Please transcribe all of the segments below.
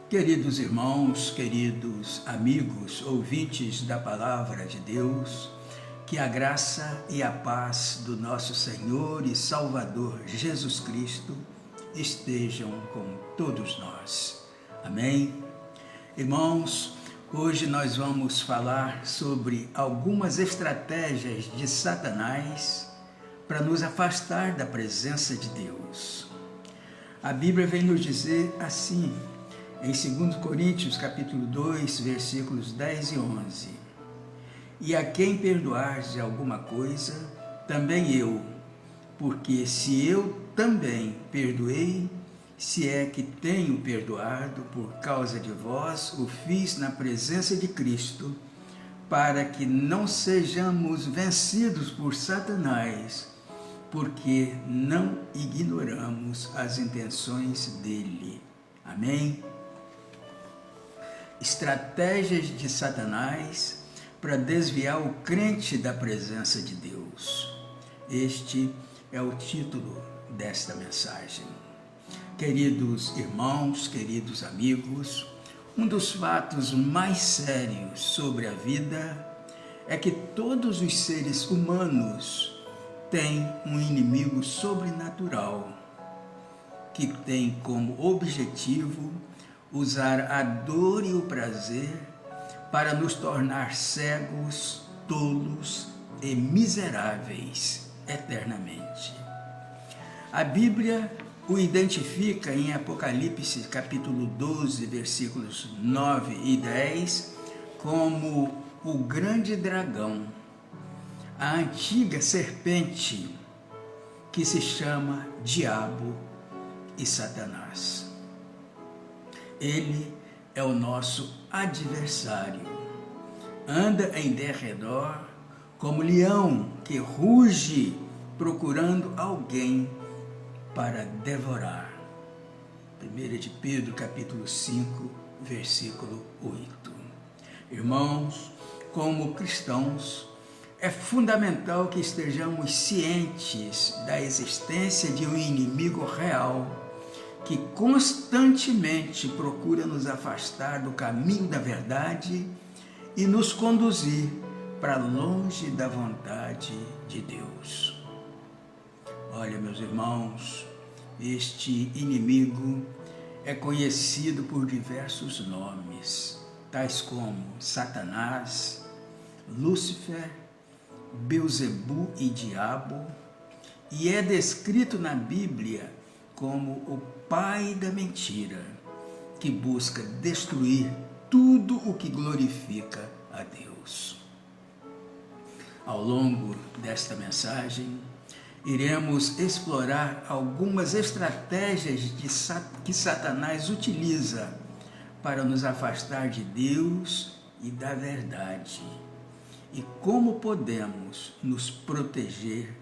Queridos irmãos, queridos amigos, ouvintes da Palavra de Deus, que a graça e a paz do nosso Senhor e Salvador Jesus Cristo estejam com todos nós. Amém? Irmãos, hoje nós vamos falar sobre algumas estratégias de Satanás para nos afastar da presença de Deus. A Bíblia vem nos dizer assim, em 2 Coríntios capítulo 2, versículos 10 e 11. E a quem perdoares de alguma coisa, também eu, porque se eu também perdoei, se é que tenho perdoado por causa de vós, o fiz na presença de Cristo, para que não sejamos vencidos por Satanás, porque não ignoramos as intenções dele. Amém? Estratégias de Satanás para desviar o crente da presença de Deus. Este é o título desta mensagem. Queridos irmãos, queridos amigos, um dos fatos mais sérios sobre a vida é que todos os seres humanos têm um inimigo sobrenatural que tem como objetivo usar a dor e o prazer para nos tornar cegos, tolos e miseráveis eternamente. A Bíblia o identifica em Apocalipse capítulo 12, versículos 9 e 10, como o grande dragão, a antiga serpente que se chama Diabo e Satanás. Ele é o nosso adversário. Anda em derredor como leão que ruge procurando alguém para devorar. 1 de Pedro capítulo 5, versículo 8. Irmãos, como cristãos, é fundamental que estejamos cientes da existência de um inimigo real que constantemente procura nos afastar do caminho da verdade e nos conduzir para longe da vontade de Deus. Olha, meus irmãos, este inimigo é conhecido por diversos nomes, tais como Satanás, Lúcifer, Belzebu e Diabo, e é descrito na Bíblia como o pai da mentira, que busca destruir tudo o que glorifica a Deus. Ao longo desta mensagem, iremos explorar algumas estratégias que Satanás utiliza para nos afastar de Deus e da verdade, e como podemos nos proteger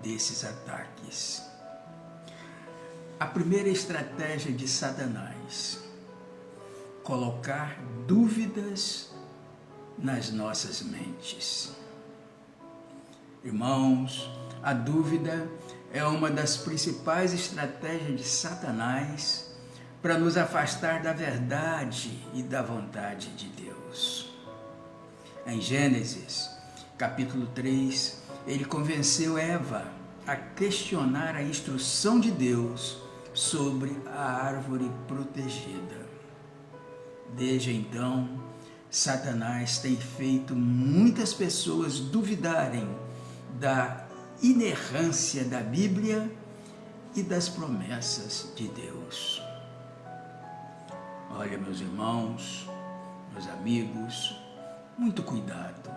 desses ataques. A primeira estratégia de Satanás: colocar dúvidas nas nossas mentes. Irmãos, a dúvida é uma das principais estratégias de Satanás para nos afastar da verdade e da vontade de Deus. Em Gênesis, capítulo 3, ele convenceu Eva a questionar a instrução de Deus sobre a árvore protegida. Desde então, Satanás tem feito muitas pessoas duvidarem da inerrância da Bíblia e das promessas de Deus. Olha, meus irmãos, meus amigos, muito cuidado,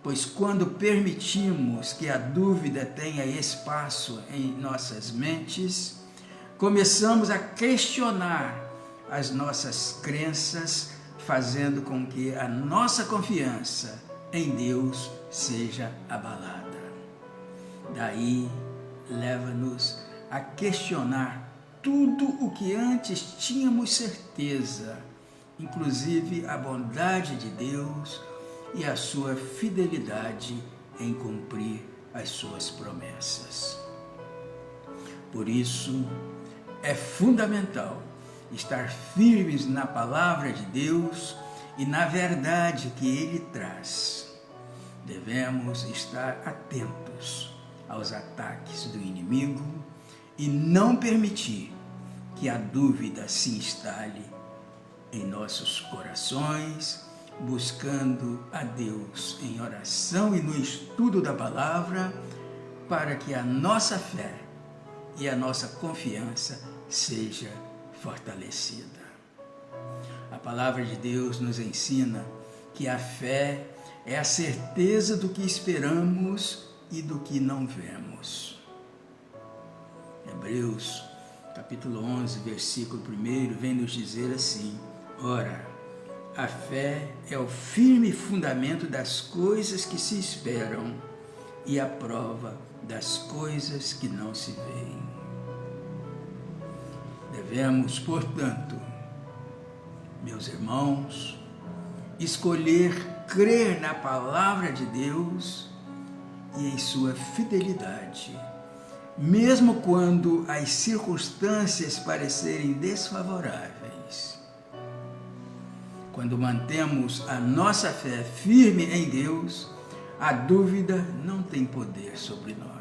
pois quando permitimos que a dúvida tenha espaço em nossas mentes, começamos a questionar as nossas crenças, fazendo com que a nossa confiança em Deus seja abalada. Daí, leva-nos a questionar tudo o que antes tínhamos certeza, inclusive a bondade de Deus e a sua fidelidade em cumprir as suas promessas. Por isso, é fundamental estar firmes na palavra de Deus e na verdade que Ele traz. Devemos estar atentos aos ataques do inimigo e não permitir que a dúvida se instale em nossos corações, buscando a Deus em oração e no estudo da palavra, para que a nossa fé e a nossa confiança seja fortalecida. A palavra de Deus nos ensina que a fé é a certeza do que esperamos e do que não vemos. Hebreus, capítulo 11, versículo 1, vem nos dizer assim: ora, a fé é o firme fundamento das coisas que se esperam e a prova das coisas que não se veem. Devemos, portanto, meus irmãos, escolher crer na palavra de Deus e em sua fidelidade, mesmo quando as circunstâncias parecerem desfavoráveis. Quando mantemos a nossa fé firme em Deus, a dúvida não tem poder sobre nós.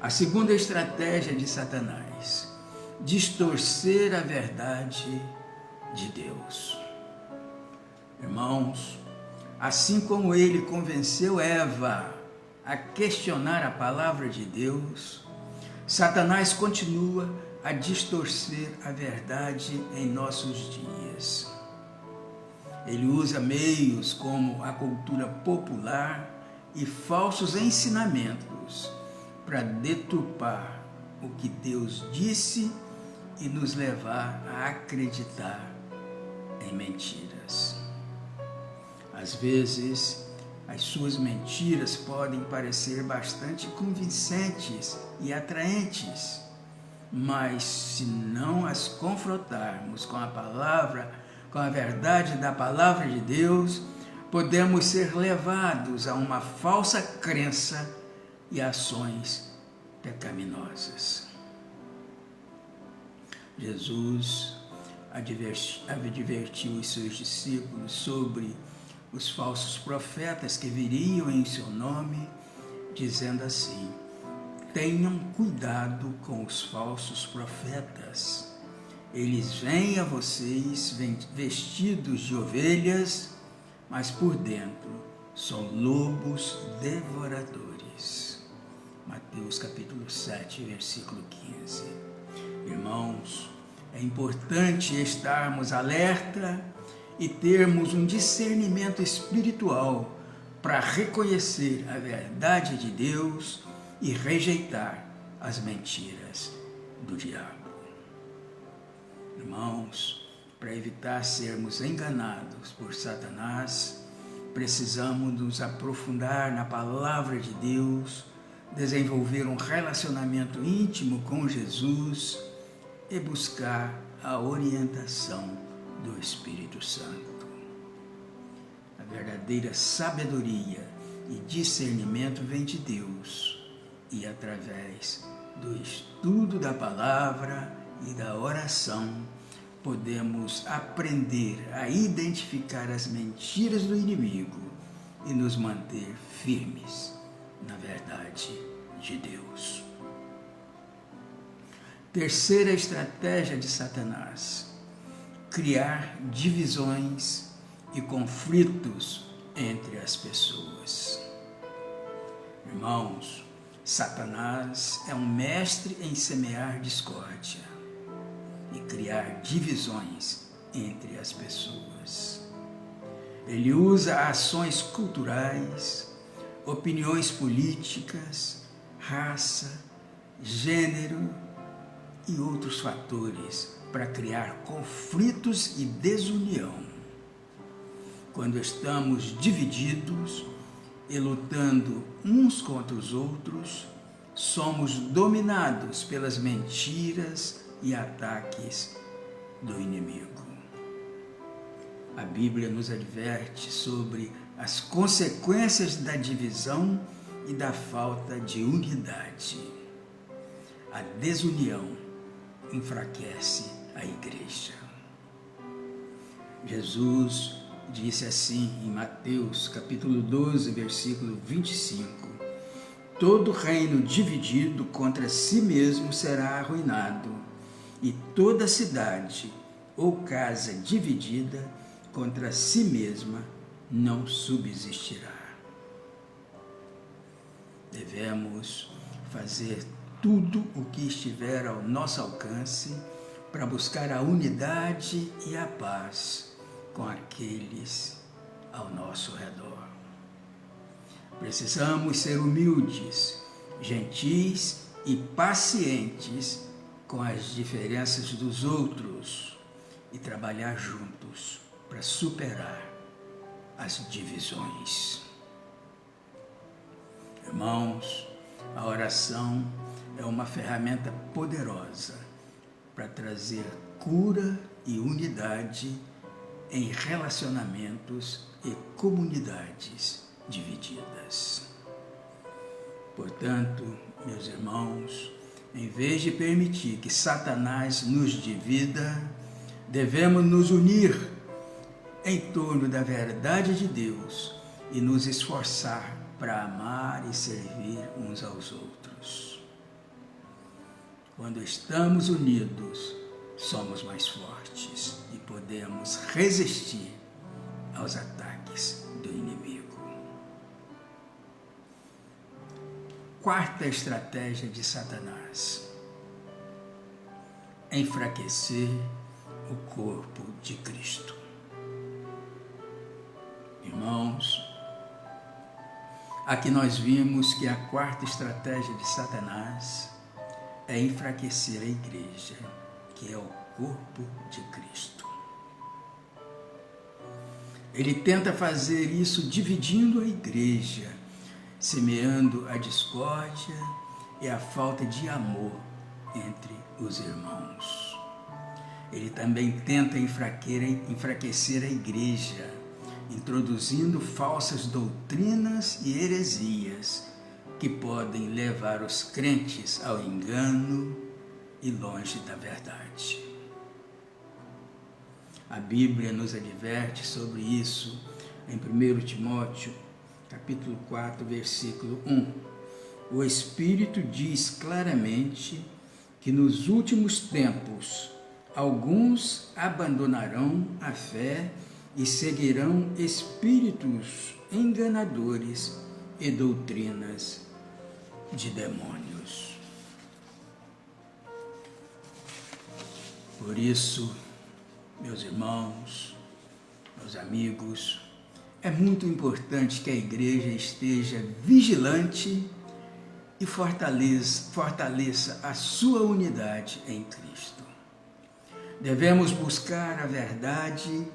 A segunda estratégia de Satanás: distorcer a verdade de Deus. Irmãos, assim como ele convenceu Eva a questionar a palavra de Deus, Satanás continua a distorcer a verdade em nossos dias. Ele usa meios como a cultura popular e falsos ensinamentos para deturpar o que Deus disse e nos levar a acreditar em mentiras. Às vezes, as suas mentiras podem parecer bastante convincentes e atraentes, mas se não as confrontarmos com a palavra, com a verdade da palavra de Deus, podemos ser levados a uma falsa crença e ações pecaminosas. Jesus advertiu os seus discípulos sobre os falsos profetas que viriam em seu nome, dizendo assim: tenham cuidado com os falsos profetas. Eles vêm a vocês vestidos de ovelhas, mas por dentro são lobos devoradores. Mateus capítulo 7, versículo 15. Irmãos, é importante estarmos alerta e termos um discernimento espiritual para reconhecer a verdade de Deus e rejeitar as mentiras do diabo. Irmãos, para evitar sermos enganados por Satanás, precisamos nos aprofundar na palavra de Deus, desenvolver um relacionamento íntimo com Jesus e buscar a orientação do Espírito Santo. A verdadeira sabedoria e discernimento vem de Deus e através do estudo da palavra e da oração podemos aprender a identificar as mentiras do inimigo e nos manter firmes na verdade de Deus. Terceira estratégia de Satanás: criar divisões e conflitos entre as pessoas. Irmãos, Satanás é um mestre em semear discórdia e criar divisões entre as pessoas. Ele usa ações culturais, opiniões políticas, raça, gênero e outros fatores para criar conflitos e desunião. Quando estamos divididos e lutando uns contra os outros, somos dominados pelas mentiras e ataques do inimigo. A Bíblia nos adverte sobre as consequências da divisão e da falta de unidade. A desunião enfraquece a igreja. Jesus disse assim em Mateus capítulo 12, versículo 25: todo reino dividido contra si mesmo será arruinado, e toda cidade ou casa dividida contra si mesma não subsistirá. Devemos fazer tudo o que estiver ao nosso alcance para buscar a unidade e a paz com aqueles ao nosso redor. Precisamos ser humildes, gentis e pacientes com as diferenças dos outros e trabalhar juntos para superar as divisões. Irmãos, a oração é uma ferramenta poderosa para trazer cura e unidade em relacionamentos e comunidades divididas. Portanto, meus irmãos, em vez de permitir que Satanás nos divida, devemos nos unir em torno da verdade de Deus e nos esforçar para amar e servir uns aos outros. Quando estamos unidos, somos mais fortes e podemos resistir aos ataques do inimigo. Quarta estratégia de Satanás: enfraquecer o corpo de Cristo. Irmãos, aqui nós vimos que a quarta estratégia de Satanás é enfraquecer a igreja, que é o corpo de Cristo. Ele tenta fazer isso dividindo a igreja, semeando a discórdia e a falta de amor entre os irmãos. Ele também tenta enfraquecer a igreja, introduzindo falsas doutrinas e heresias que podem levar os crentes ao engano e longe da verdade. A Bíblia nos adverte sobre isso em 1 Timóteo, capítulo 4, versículo 1. O Espírito diz claramente que nos últimos tempos alguns abandonarão a fé e seguirão espíritos enganadores e doutrinas de demônios. Por isso, meus irmãos, meus amigos, é muito importante que a igreja esteja vigilante e fortaleça a sua unidade em Cristo. Devemos buscar a verdade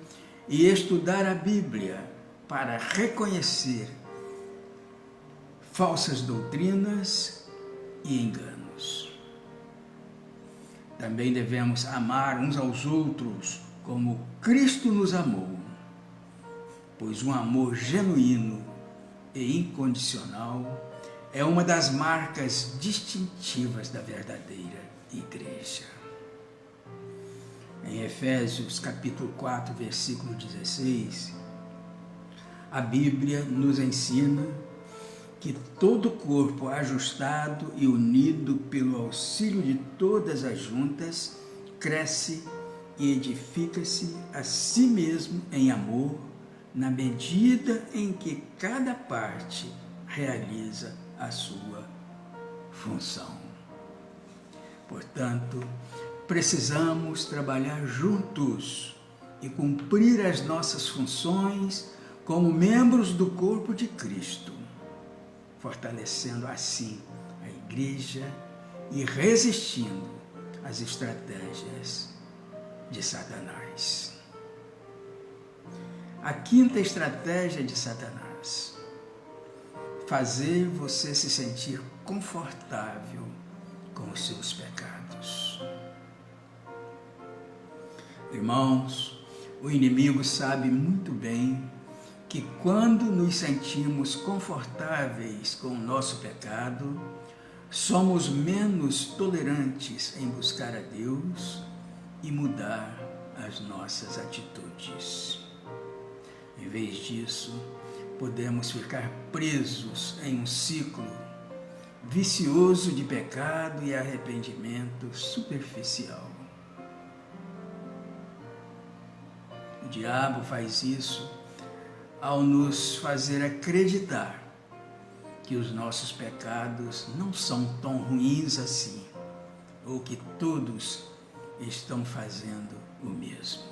e estudar a Bíblia para reconhecer falsas doutrinas e enganos. Também devemos amar uns aos outros como Cristo nos amou, pois um amor genuíno e incondicional é uma das marcas distintivas da verdadeira igreja. Em Efésios capítulo 4, versículo 16, a Bíblia nos ensina que todo corpo ajustado e unido pelo auxílio de todas as juntas cresce e edifica-se a si mesmo em amor, na medida em que cada parte realiza a sua função. Portanto, precisamos trabalhar juntos e cumprir as nossas funções como membros do corpo de Cristo, fortalecendo assim a igreja e resistindo às estratégias de Satanás. A quinta estratégia de Satanás: fazer você se sentir confortável com os seus pecados. Irmãos, o inimigo sabe muito bem que quando nos sentimos confortáveis com o nosso pecado, somos menos tolerantes em buscar a Deus e mudar as nossas atitudes. Em vez disso, podemos ficar presos em um ciclo vicioso de pecado e arrependimento superficial. O diabo faz isso ao nos fazer acreditar que os nossos pecados não são tão ruins assim, ou que todos estão fazendo o mesmo.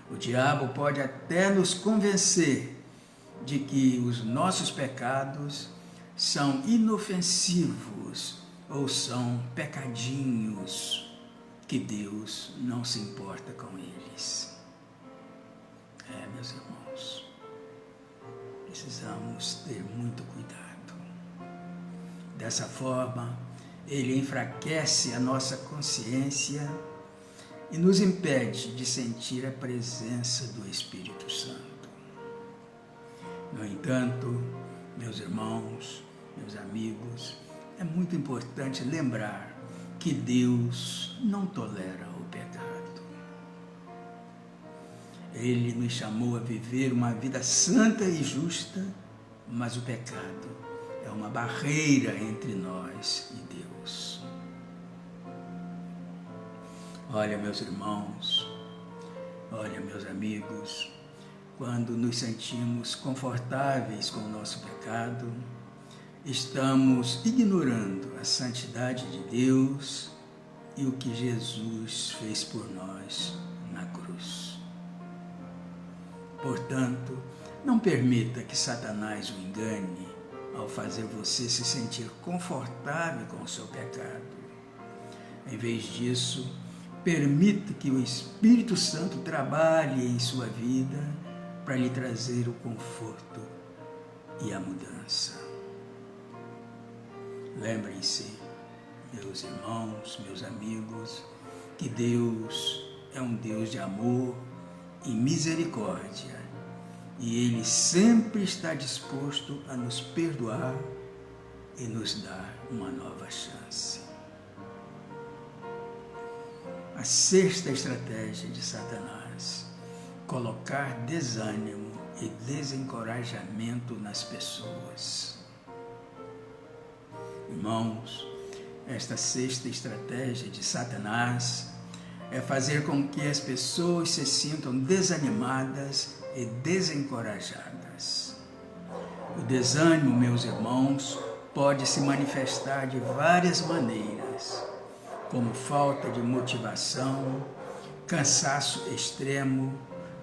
O diabo pode até nos convencer de que os nossos pecados são inofensivos ou são pecadinhos, que Deus não se importa com eles. Meus irmãos, precisamos ter muito cuidado. Dessa forma, ele enfraquece a nossa consciência e nos impede de sentir a presença do Espírito Santo. No entanto, meus irmãos, meus amigos, é muito importante lembrar que Deus não tolera o pecado. Ele nos chamou a viver uma vida santa e justa, mas o pecado é uma barreira entre nós e Deus. Olha, meus irmãos, olha, meus amigos, quando nos sentimos confortáveis com o nosso pecado, estamos ignorando a santidade de Deus e o que Jesus fez por nós na cruz. Portanto, não permita que Satanás o engane ao fazer você se sentir confortável com o seu pecado. Em vez disso, permita que o Espírito Santo trabalhe em sua vida para lhe trazer o conforto e a mudança. Lembrem-se, meus irmãos, meus amigos, que Deus é um Deus de amor e misericórdia, e Ele sempre está disposto a nos perdoar e nos dar uma nova chance. A sexta estratégia de Satanás: colocar desânimo e desencorajamento nas pessoas. Irmãos, esta sexta estratégia de Satanás é fazer com que as pessoas se sintam desanimadas e desencorajadas. O desânimo, meus irmãos, pode se manifestar de várias maneiras, como falta de motivação, cansaço extremo,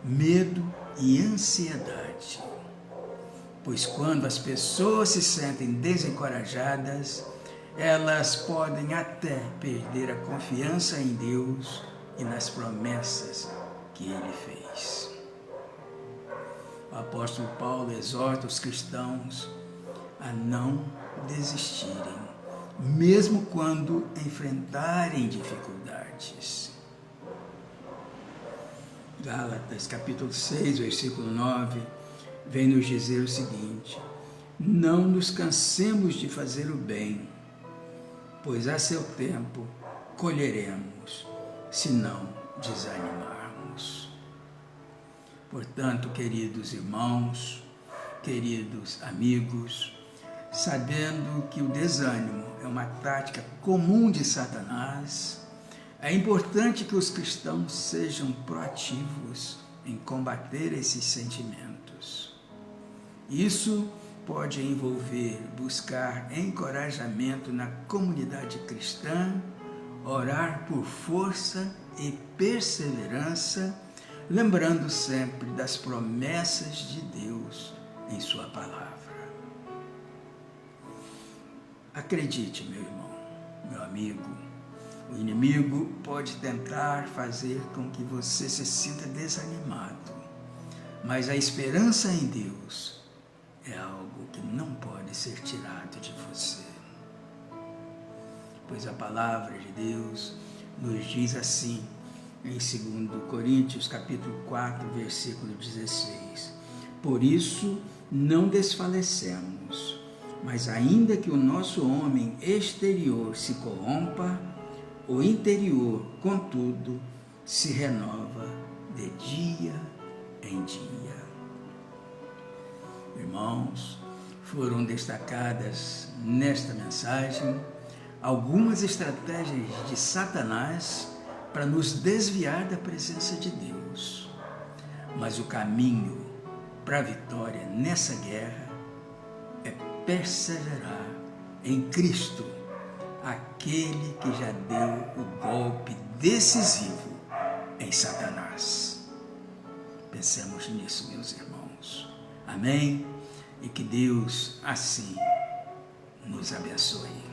medo e ansiedade. Pois quando as pessoas se sentem desencorajadas, elas podem até perder a confiança em Deus e nas promessas que Ele fez. O apóstolo Paulo exorta os cristãos a não desistirem, mesmo quando enfrentarem dificuldades. Gálatas, capítulo 6, versículo 9, vem nos dizer o seguinte: não nos cansemos de fazer o bem, pois a seu tempo colheremos, se não desanimarmos. Portanto, queridos irmãos, queridos amigos, sabendo que o desânimo é uma tática comum de Satanás, é importante que os cristãos sejam proativos em combater esses sentimentos. Isso pode envolver buscar encorajamento na comunidade cristã, orar por força e perseverança, lembrando sempre das promessas de Deus em sua palavra. Acredite, meu irmão, meu amigo, o inimigo pode tentar fazer com que você se sinta desanimado, mas a esperança em Deus é algo que não pode ser tirado de você. Pois a palavra de Deus nos diz assim, em 2 Coríntios, capítulo 4, versículo 16: por isso não desfalecemos, Mas ainda que o nosso homem exterior se corrompa, o interior, contudo, se renova de dia em dia. Irmãos, foram destacadas nesta mensagem algumas estratégias de Satanás para nos desviar da presença de Deus. Mas o caminho para a vitória nessa guerra é perseverar em Cristo, aquele que já deu o golpe decisivo em Satanás. Pensemos nisso, meus irmãos. Amém? E que Deus assim nos abençoe.